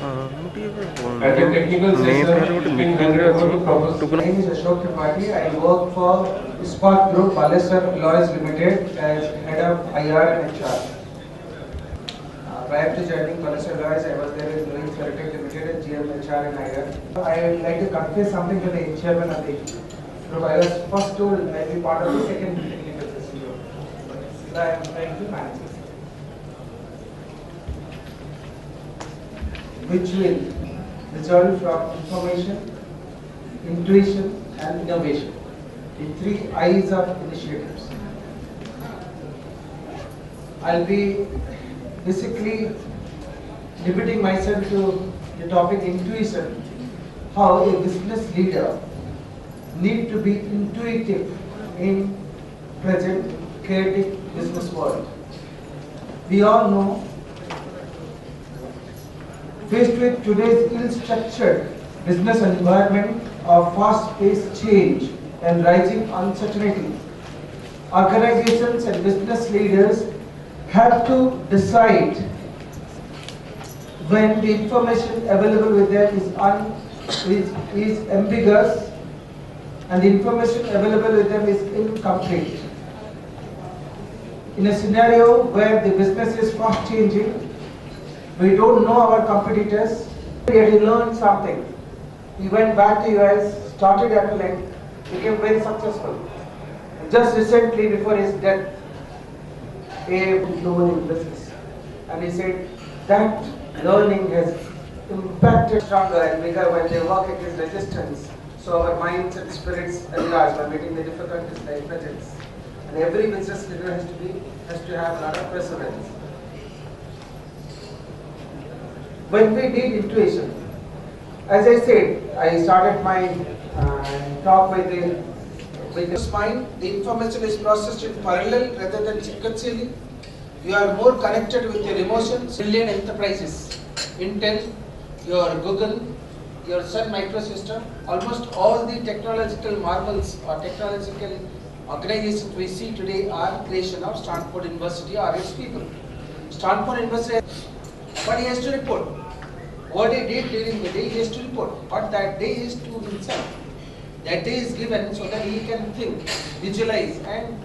ମୁଁ ଟିକେ At the technical session, ନେଟ୍ରେ ଗୋଟେ you can hand ମିଟିଂରେ it over ଅଛି to Professor. My name is Ashok Tripathi. I work for Spark Group, Balesar Lawyers Limited as head of IR and HR. Prior to joining Balesar Lawyers, I was there in Louis Ferritech Limited and GM HR and IR. I would like to confess something to the chairman of the group. I was first told I will be part of the second technical session. So I am trying to manage it, which will result from information, intuition and innovation, the three I's of initiatives. I'll be basically limiting myself to the topic intuition, how a business leader need to be intuitive in present chaotic business world. We all know, faced with today's ill-structured business environment of fast-paced change and rising uncertainty, organizations and business leaders have to decide when the information available with them is ambiguous and the information available with them is incomplete. In a scenario where the business is fast changing, we don't know our competitors, yet we learned something. We went back to US, started Apple, became very successful. Just recently, before his death, a known in business, and he said that learning has impacted stronger and bigger when they work against resistance. So our minds and spirits enlarge by meeting the difficulties they present. And every business leader has to have a lot of perseverance. When we need intuition, as I said, I started my talk with the mind. The information is processed in parallel rather than sequentially. You are more connected with your emotions. Billion enterprises, Intel, your Google, your Sun Microsystem, almost all the technological marvels or technological organizations we see today are creation of Stanford University or its people. Stanford University, but he has to report. What he did during the day, he has to report. What that day is to himself. That day is given so that he can think, visualize and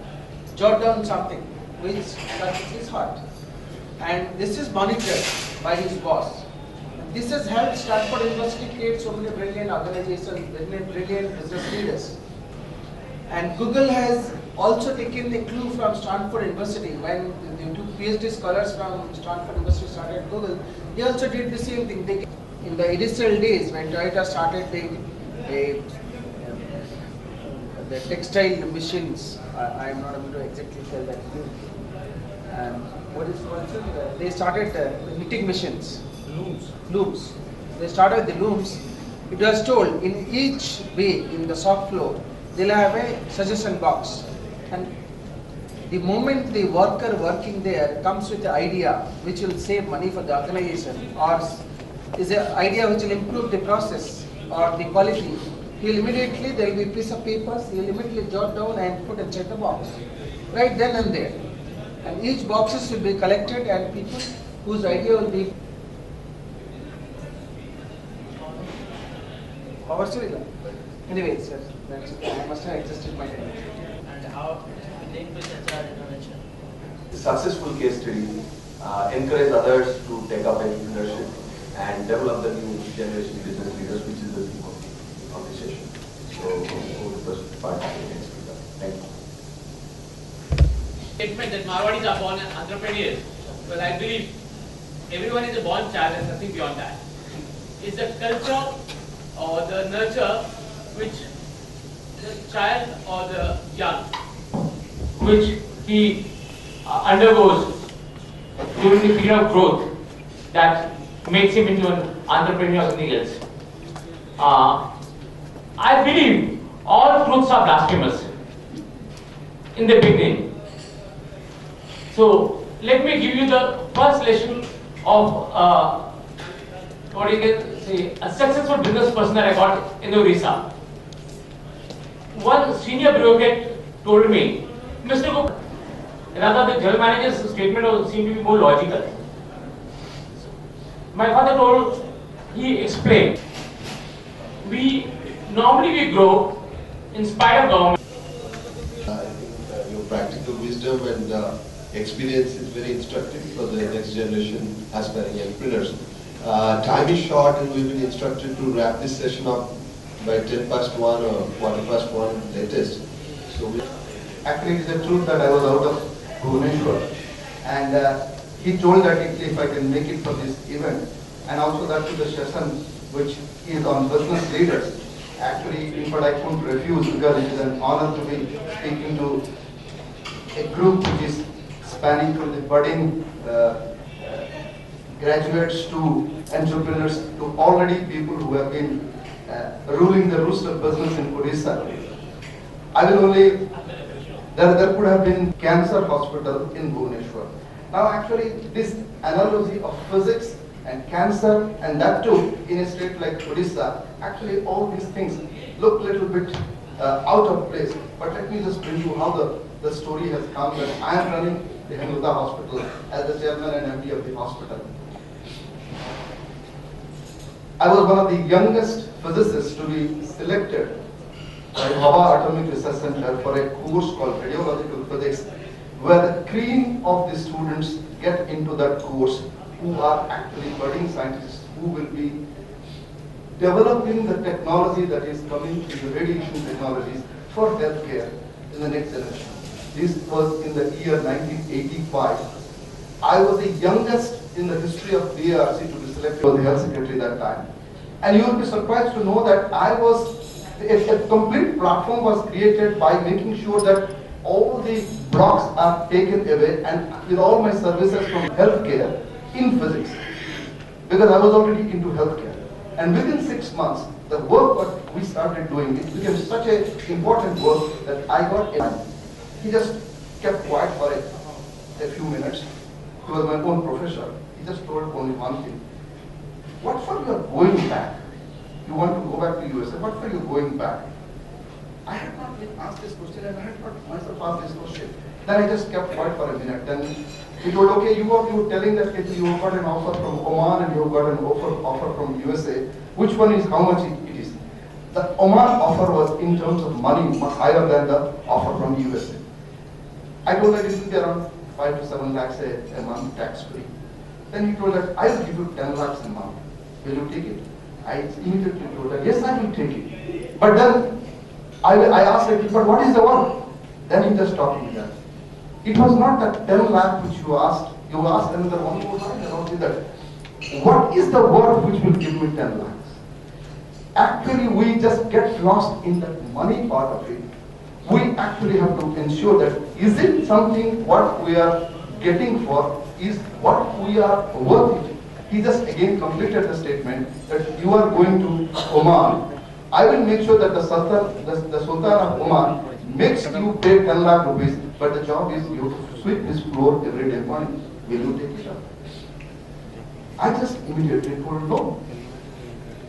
jot down something which touches his heart. And this is monitored by his boss. This has helped Stanford University create so many brilliant organizations, brilliant business leaders. And Google has also taken the clue from Stanford University. When the two PhD scholars from Stanford University started Google, they also did the same thing. They, in the initial days when Toyota started the textile machines, I am not able to exactly tell that. They started knitting machines. Looms. They started the looms. It was told in each bay in the shop floor, they'll have a suggestion box. And the moment the worker working there comes with the idea which will save money for the organization or is an idea which will improve the process or the quality, he'll immediately, there will be a piece of papers, he'll immediately jot down and put inside the box. Right then and there. And each boxes will be collected and people whose idea will be anyway, sir, that's it. I must have adjusted my time. And how link with HR intervention? Successful case study, encourage others to take up entrepreneurship and develop the new generation business leaders, which is the theme of the session. So, who the first part of the next speaker? Thank you. Statement that Marwadis are born entrepreneurs. Well, I believe everyone is a born child and nothing beyond that. It's the culture or the nurture which the child or the young, which he undergoes during the period of growth that makes him into an entrepreneur or something else. I believe all truths are blasphemous in the beginning. So let me give you the first lesson of what you can say, a successful business person that I got in Orissa. One senior bureaucrat told me, Mr. Gupta, rather the general manager's statement seemed to be more logical. My father told he explained, normally we grow in spite of government. I think your practical wisdom and experience is very instructive for the next generation aspiring entrepreneurs. Time is short and we've been instructed to wrap this session up by 1:10 or 1:15 latest. So actually, it is the truth that I was out of Bhubaneswar, and he told that if I can make it for this event, and also that to the session which is on business leaders. Actually, in fact, I couldn't refuse because it is an honor to be speaking to a group which is spanning from the budding graduates to entrepreneurs to already people who have been ruling the roost of business in Odisha. I will only, there could have been cancer hospital in Bhubaneswar. Now actually this analogy of physics and cancer, and that too in a state like Odisha, actually all these things look a little bit out of place. But let me just bring you how the story has come that I am running the Hemlata Hospital as the chairman and MD of the hospital. I was one of the youngest physicists to be selected by Bhabha Atomic Research Center for a course called Radiological Physics, where the cream of the students get into that course who are actually budding scientists who will be developing the technology that is coming in the radiation technologies for healthcare in the next generation. This was in the year 1985. I was the youngest in the history of BARC to be selected for the health secretary that time. And you will be surprised to know that a complete platform was created by making sure that all the blocks are taken away and with all my services from healthcare in physics. Because I was already into healthcare. And within 6 months, the work that we started doing, it became such an important work that I got a. He just kept quiet for a few minutes. He was my own professor. He just told only one thing. What for you are going back? You want to go back to USA? What for you going back? I had not been asked this question and I had not myself asked this question. Then I just kept quiet for a minute. Then he told, okay, you were telling that you got an offer from Oman and you got an offer from USA. Which one is how much it is? The Oman offer was in terms of money much higher than the offer from USA. I told that it will be around 5 to 7 lakhs a month tax free. Then he told that I will give you 10 lakhs a month. Will you take it? I immediately told that yes, I will take it. But then I asked him, but what is the work? Then he just stopped me there. It was not that 10 lakh which you asked. You asked another one more time about that. What is the work which will give me 10 lakhs? Actually, we just get lost in that money part of it. We actually have to ensure that is it something what we are getting for, is what we are worth it. He just again completed the statement that you are going to Oman. I will make sure that the Sultan of Oman makes you pay 10 lakh rupees, but the job is you have to sweep this floor every day morning. Will you take it up? I just immediately told no.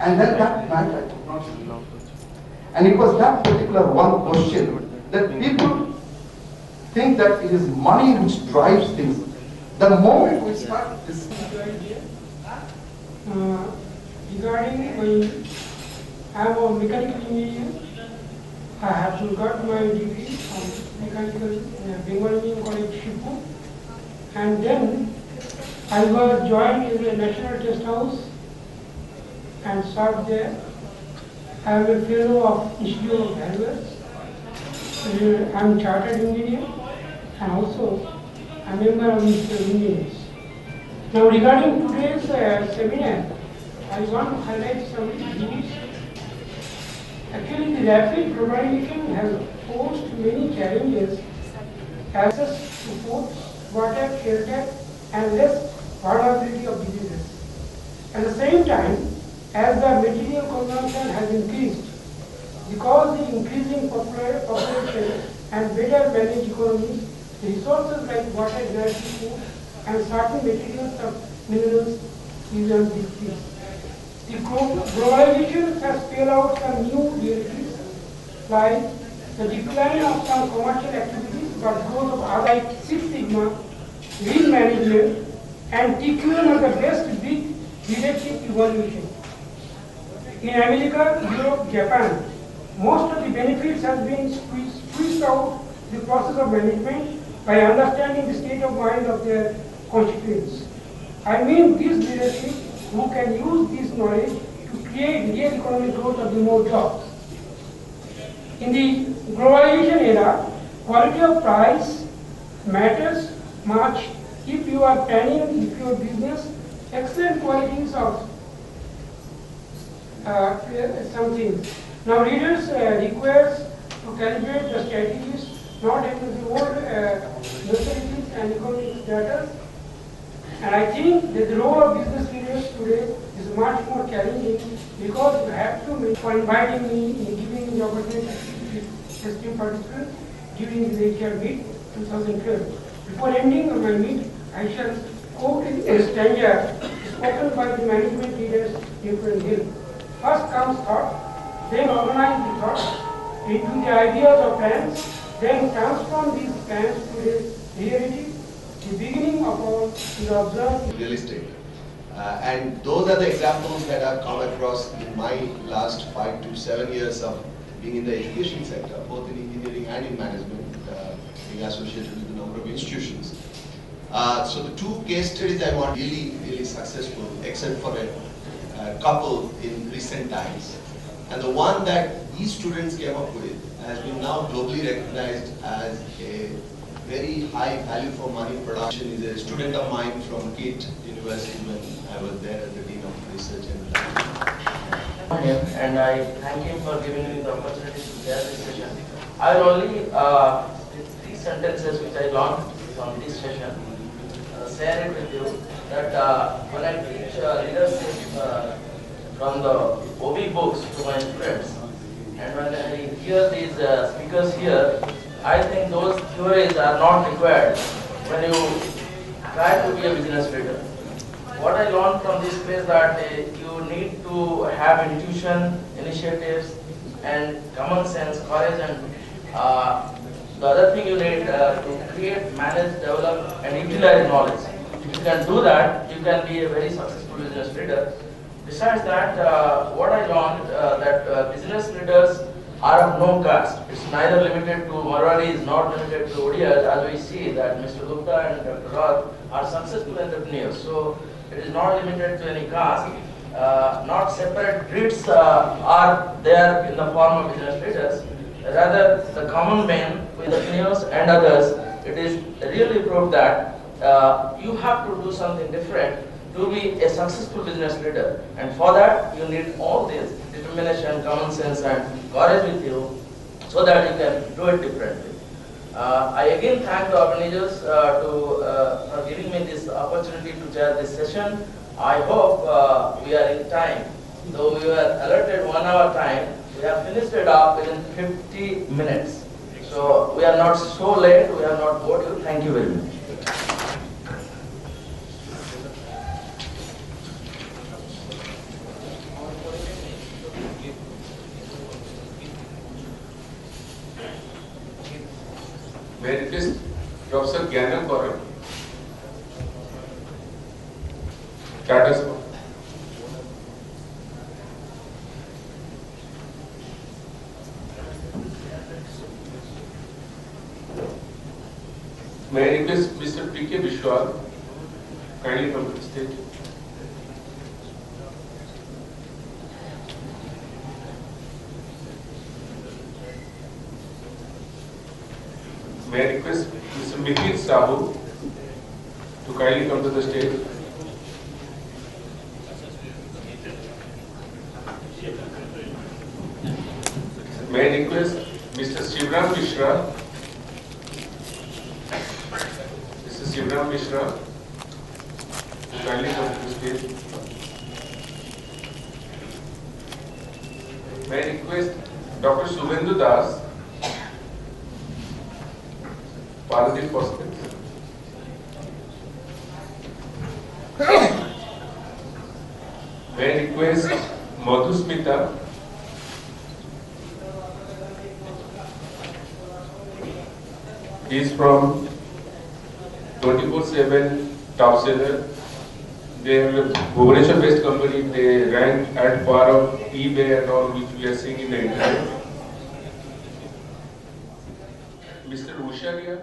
And then that night I could not sleep. And it was that particular one question that people think that it is money which drives things. The moment we start this. Regarding I am a mechanical engineer. I have got my degree from mechanical Bengal Engineering College, Shibpur. And then I was joined in the National Test House and served there. I am a fellow of Institute of Valuers. I am a chartered engineer and also a member of Institute of Engineers. Now regarding today's seminar, I want to highlight some views. Actually, the rapid urbanization has posed many challenges. Access to food, water, shelter, and less vulnerability of diseases. At the same time, as the material consumption has increased, because the increasing population and better managed economies, resources like water, energy, food, and certain materials of minerals is on decrease. The globalization has spelled out some new realities, like the decline of some commercial activities, but growth of other like Six Sigma, green management, and TQM are the best big leadership evolution. in America, Europe, Japan, most of the benefits has been squeezed out the process of management by understanding the state of mind of their constituents. I mean these leadership who can use this knowledge to create real economic growth of the more jobs. In the globalization era, quality of price matters much if you are planning if your business excellent qualities of something. Now leaders requires to calibrate the strategies not into the old necessities and economic data. And I think that the role of business leaders today is much more challenging because you have to make for inviting me and giving me the opportunity to be esteemed participant during the lecture meet 2012. Before ending my meet, I shall quote a stanza spoken by the management leaders Newton Hill. First comes thought, then organize the thought into the ideas of plans, then transform these plans to the reality. The beginning of all is observed. Realistic. And those are the examples that I've come across in my last 5 to 7 years of being in the education sector, both in engineering and in management, being associated with a number of institutions. So the two case studies I want really successful, except for a couple in recent times. And the one that these students came up with has been now globally recognized as a very high value for money production. Is a student of mine from KIT University when I was there as the Dean of Research And I thank him for giving me the opportunity to share this session. I will only three sentences which I learned from this session share it with you. That when I teach leadership from the OB books to my students, and when I hear these speakers here, I think those theories are not required when you try to be a business leader. What I learned from this is that you need to have intuition, initiatives, and common sense, courage, and the other thing you need to create, manage, develop, and utilize knowledge. If you can do that, you can be a very successful business leader. Besides that, what I learned that business leaders are of no caste. It's neither limited to Marwadis nor limited to Odias, as we see that Mr. Gupta and Dr. Roth are successful entrepreneurs. So it is not limited to any caste. Not separate breeds are there in the form of business leaders. Rather, the common men with entrepreneurs and others, it is really proved that you have to do something different to be a successful business leader. And for that, you need all this determination, common sense, and courage with you so that you can do it differently. I again thank the organizers for giving me this opportunity to chair this session. I hope we are in time. Though we were allotted 1 hour time, we have finished it up within 50 minutes. So we are not so late, we have not bored you. Thank you very much. May I request Professor Gyanam Gaurav, Tata School. May I request Mr. P.K. Vishwal, kindly come to the stage. May I request Mr. Mihir Sahu to kindly come to the stage. May I request Mr. Shivram Mishra, Shivram Mishra to kindly come to the stage. May I request Dr. Subhendu Das, Paradeep Hospitals. May I request Madhusmita, he is from 24/7 top seller, They are a Bhubaneswar-based company. They rank at par of eBay and all, which we are seeing in the internet. Mr. Usharia